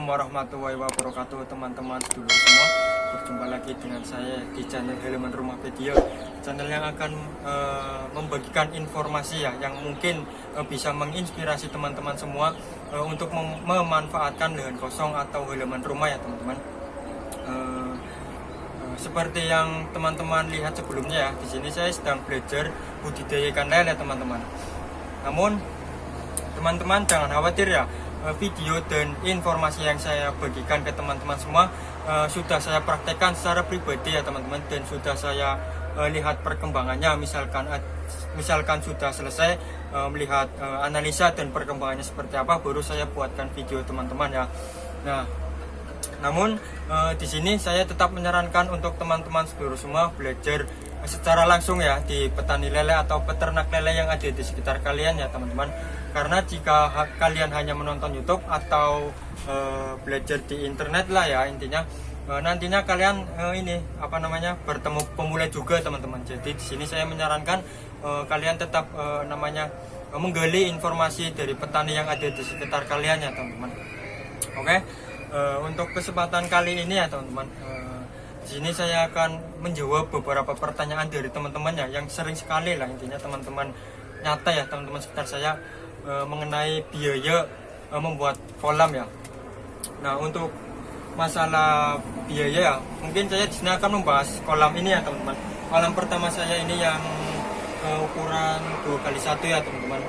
Assalamualaikum warahmatullahi wabarakatuh teman-teman sedulur semua. Berjumpa lagi dengan saya di channel Halaman Rumah Video, channel yang akan membagikan informasi ya yang mungkin bisa menginspirasi teman-teman semua untuk memanfaatkan lahan kosong atau halaman rumah ya teman-teman. Seperti yang teman-teman lihat sebelumnya ya, di sini saya sedang belajar budidaya ikan lele teman-teman. Namun teman-teman jangan khawatir ya, video dan informasi yang saya bagikan ke teman-teman semua sudah saya praktekkan secara pribadi ya teman-teman, dan sudah saya lihat perkembangannya. Misalkan sudah selesai melihat analisa dan perkembangannya seperti apa, baru saya buatkan video teman-teman ya. Nah, namun di sini saya tetap menyarankan untuk teman-teman seluruh semua belajar secara langsung ya di petani lele atau peternak lele yang ada di sekitar kalian ya teman-teman. Karena jika kalian hanya menonton YouTube atau belajar di internet lah ya intinya, nantinya kalian bertemu pemula juga teman-teman. Jadi di sini saya menyarankan kalian tetap menggali informasi dari petani yang ada di sekitar kalian ya teman-teman. Oke, untuk kesempatan kali ini ya teman-teman, di sini saya akan menjawab beberapa pertanyaan dari teman-teman ya yang sering sekali lah intinya teman-teman nyata ya teman-teman sekitar saya mengenai biaya membuat kolam ya. Nah, untuk masalah biaya ya, mungkin saya di sini akan membahas kolam ini ya teman-teman. Kolam pertama saya ini yang ukuran 2x1 ya teman-teman.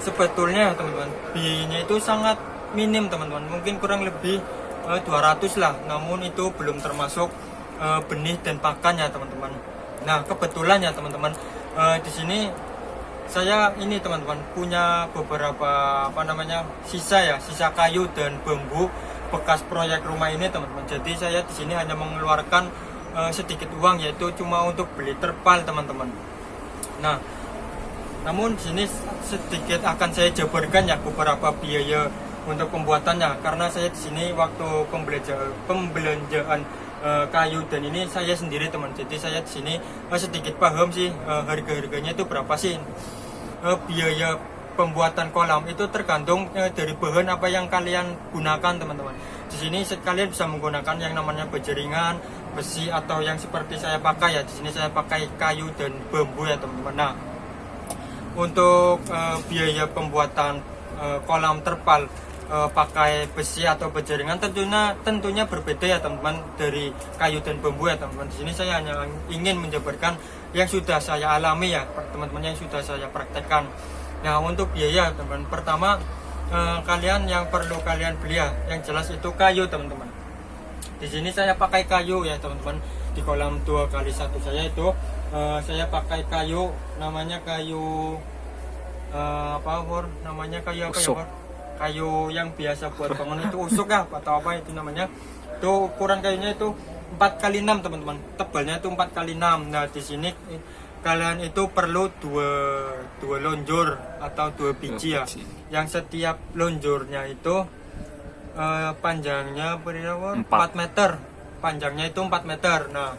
Sebetulnya teman-teman biayanya itu sangat minim teman-teman, mungkin kurang lebih 200 lah, namun itu belum termasuk benih dan pakan ya teman-teman. Nah, kebetulan ya teman-teman, di sini saya ini teman-teman punya beberapa sisa kayu dan bambu bekas proyek rumah ini teman-teman. Jadi saya di sini hanya mengeluarkan sedikit uang, yaitu cuma untuk beli terpal teman-teman. Nah, namun di sini sedikit akan saya jabarkan ya beberapa biaya untuk pembuatannya, karena saya di sini waktu pembelanjaan kayu dan ini saya sendiri teman. Jadi saya di sini sedikit paham sih harga-harganya itu berapa sih. Biaya pembuatan kolam itu tergantung dari bahan apa yang kalian gunakan teman-teman. Di sini kalian bisa menggunakan yang namanya bajaringan, besi, atau yang seperti saya pakai ya. Di sini saya pakai kayu dan bambu ya teman-teman. Nah, untuk biaya pembuatan kolam terpal pakai besi atau bajaringan tentunya berbeda ya teman-teman dari kayu dan bambu ya teman-teman. Di sini saya hanya ingin menjabarkan yang sudah saya alami ya teman-teman, yang sudah saya praktekkan. Nah, untuk biaya teman-teman, pertama kalian yang perlu kalian beli ya yang jelas itu kayu teman-teman. Di sini saya pakai kayu ya teman-teman. Di kolam 2x1 saya itu saya pakai kayu, namanya kayu kayu yang biasa buat bangun itu usuk ya atau apa itu namanya. Itu ukuran kayunya itu 4x6 teman-teman. Tebalnya itu 4x6. Nah, di sini kalian itu perlu dua lonjor atau 2 biji ya. Yang setiap lonjornya itu panjangnya 4 meter. Panjangnya itu 4 meter. Nah,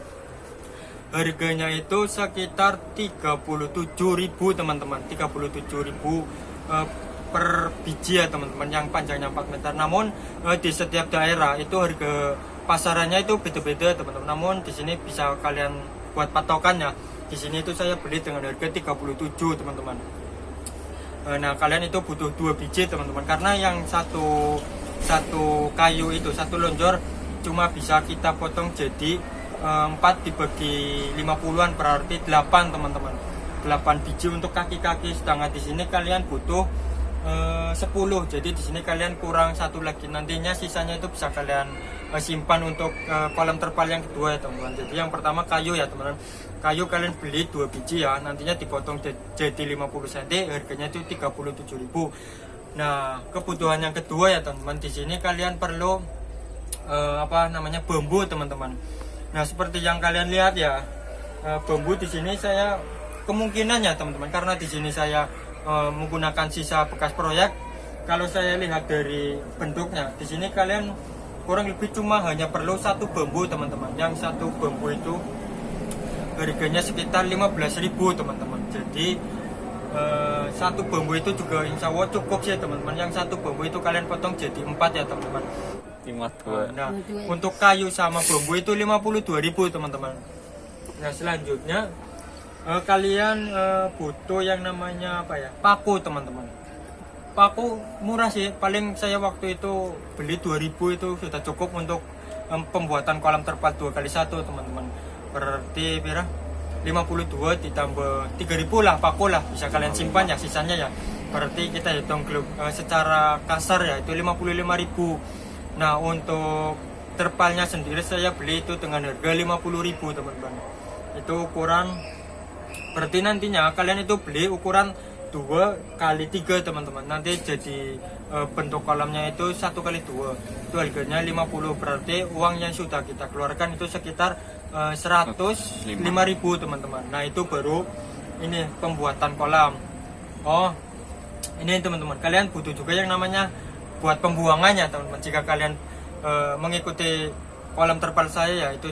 harganya itu sekitar 37.000 teman-teman. 37.000 per biji ya teman-teman yang panjangnya 4 meter. Namun di setiap daerah itu harga pasarannya itu beda-beda teman-teman. Namun di sini bisa kalian buat patokannya. Di sini itu saya beli dengan harga 37 teman-teman. Nah, kalian itu butuh 2 biji teman-teman, karena yang satu kayu itu satu lonjor cuma bisa kita potong jadi 4 dibagi 50-an, berarti 8 teman-teman. 8 biji untuk kaki-kaki, sedangkan di sini kalian butuh 10. Jadi di sini kalian kurang 1 lagi. Nantinya sisanya itu bisa kalian simpan untuk kolam terpal yang kedua ya teman-teman. Jadi yang pertama kayu ya teman-teman. Kayu kalian beli 2 biji ya, nantinya dipotong jadi 50 cm, harganya itu 37.000. Nah, kebutuhan yang kedua ya teman-teman, di sini kalian perlu bambu teman-teman. Nah, seperti yang kalian lihat ya, bambu di sini saya kemungkinannya teman-teman, karena di sini saya menggunakan sisa bekas proyek. Kalau saya lihat dari bentuknya, di sini kalian kurang lebih cuma hanya perlu 1 bambu teman-teman. Yang 1 bambu itu harganya sekitar 15.000 teman-teman. Jadi satu bambu itu juga insya Allah cukup sih teman-teman. Yang satu bambu itu kalian potong jadi 4 ya teman-teman. 52. Nah, untuk kayu sama bambu itu 52.000 teman-teman. Nah, selanjutnya kalian butuh yang namanya apa ya? Paku teman-teman. Paku murah sih, paling saya waktu itu beli 2.000 itu sudah cukup untuk pembuatan kolam terpal 2x1 teman-teman. Berarti berapa? 52 ditambah 3.000 lah paku lah, bisa kalian simpan ya sisanya ya. Berarti kita hitung secara kasar ya itu 55.000. Nah, untuk terpalnya sendiri saya beli itu dengan harga 50.000 teman-teman. Itu ukuran, berarti nantinya kalian itu beli ukuran 2x3 teman-teman. Nanti jadi bentuk kolamnya itu 1x2. Itu harganya 50. Berarti uang yang sudah kita keluarkan itu sekitar 105.000 teman-teman. Nah, itu baru ini pembuatan kolam. Oh, ini teman-teman, kalian butuh juga yang namanya buat pembuangannya teman-teman. Jika kalian mengikuti kolam terpal saya ya, itu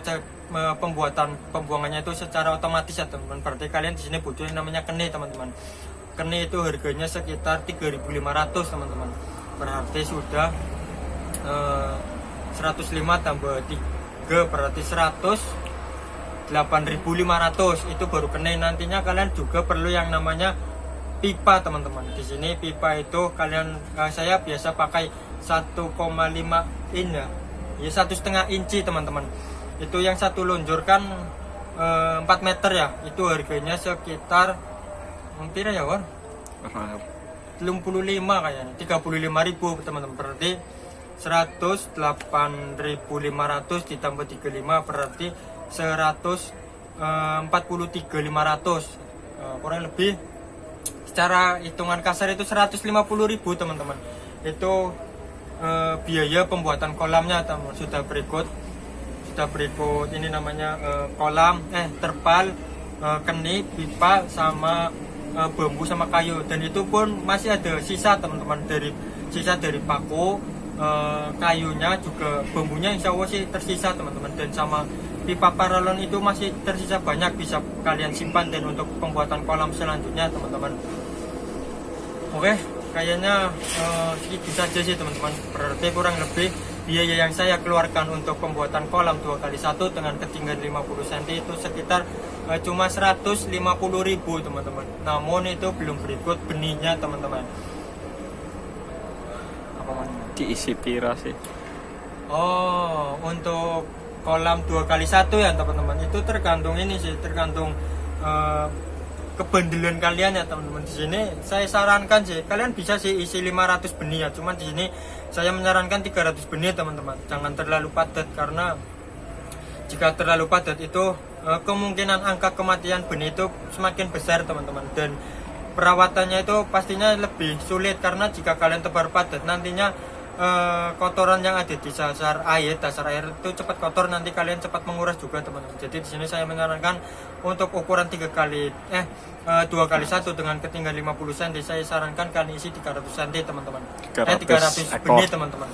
pembuangannya itu secara otomatis ya teman-teman. Berarti kalian di sini butuh yang namanya keni teman-teman. Keni itu harganya sekitar 3.500 teman-teman. Berarti sudah 105 tambah 3 berarti 8.500 itu baru keni. Nantinya kalian juga perlu yang namanya pipa teman-teman. Di sini pipa itu kalian saya biasa pakai 1,5 in ya, 1,5 inci teman-teman. Itu yang satu lonjor kan 4 meter ya. Itu harganya sekitar hampir ya war 55 kayaknya, 35.000 teman-teman. Berarti 108.500 ditambah 35 berarti 143.500. Kurang lebih secara hitungan kasar itu 150.000 teman-teman. Itu biaya pembuatan kolamnya teman-teman. Sudah berikut ini namanya kolam terpal, keni, pipa sama bambu sama kayu. Dan itu pun masih ada sisa teman-teman, dari paku, kayunya juga, bambunya insya Allah sih tersisa teman-teman. Dan sama pipa paralon itu masih tersisa banyak, bisa kalian simpan dan untuk pembuatan kolam selanjutnya teman-teman. Oke, kayaknya segitu saja sih teman-teman. Berarti kurang lebih biaya yang saya keluarkan untuk pembuatan kolam 2x1 dengan ketinggian 50 cm itu sekitar cuma 150.000 teman-teman. Namun itu belum berikut benihnya teman-teman. Apa mana? Diisi pira sih? Oh, untuk kolam 2x1 ya teman-teman. Itu tergantung ini sih, tergantung kebandelan kalian ya teman-teman. Di sini saya sarankan sih kalian bisa sih isi 500 benih ya. Cuman di sini saya menyarankan 300 benih teman-teman. Jangan terlalu padat, karena jika terlalu padat itu kemungkinan angka kematian benih itu semakin besar teman-teman. Dan perawatannya itu pastinya lebih sulit, karena jika kalian tebar padat nantinya kotoran yang ada di dasar air itu cepat kotor, nanti kalian cepat menguras juga teman-teman. Jadi di sini saya menyarankan untuk ukuran 2x1 dengan ketinggian 50 cm saya sarankan kalian isi 300 cm teman-teman. 300 benih teman-teman.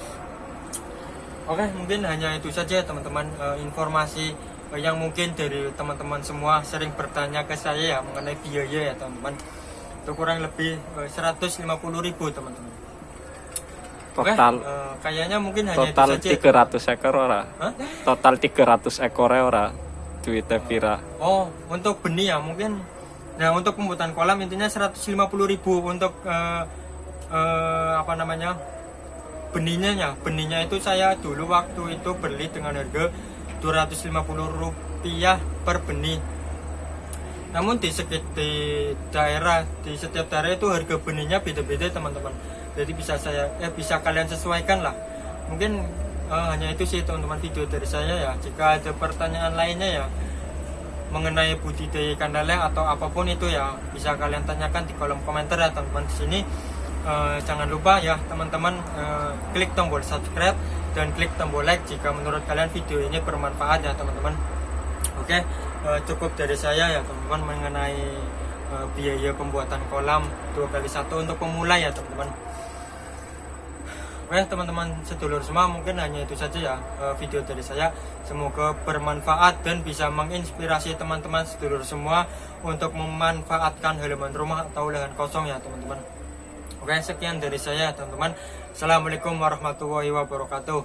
Oke, mungkin hanya itu saja teman-teman, informasi yang mungkin dari teman-teman semua sering bertanya ke saya ya mengenai biaya ya teman-teman. Itu kurang lebih 150.000 teman-teman. Total kayaknya mungkin hanya total itu saja. 300 ekor ora? Hah? Total 300 ekor ora duitnya pira? Oh, untuk benih ya mungkin. Nah, untuk pembuatan kolam intinya 150.000 untuk apa namanya? Benihnya itu saya dulu waktu itu beli dengan harga Rp250 per benih. Namun di setiap daerah itu harga benihnya beda-beda teman-teman. Jadi bisa kalian sesuaikan lah. Mungkin hanya itu sih teman-teman video dari saya ya. Jika ada pertanyaan lainnya ya mengenai budidaya ikan lele atau apapun itu ya bisa kalian tanyakan di kolom komentar ya teman-teman. Di sini jangan lupa ya teman-teman klik tombol subscribe dan klik tombol like jika menurut kalian video ini bermanfaat ya teman-teman. Oke, cukup dari saya ya teman-teman mengenai biaya pembuatan kolam 2x1 untuk pemula ya teman-teman. Oke teman-teman sedulur semua, mungkin hanya itu saja ya video dari saya. Semoga bermanfaat dan bisa menginspirasi teman-teman sedulur semua untuk memanfaatkan halaman rumah atau lahan kosong ya teman-teman. Oke, sekian dari saya teman-teman. Assalamualaikum warahmatullahi wabarakatuh.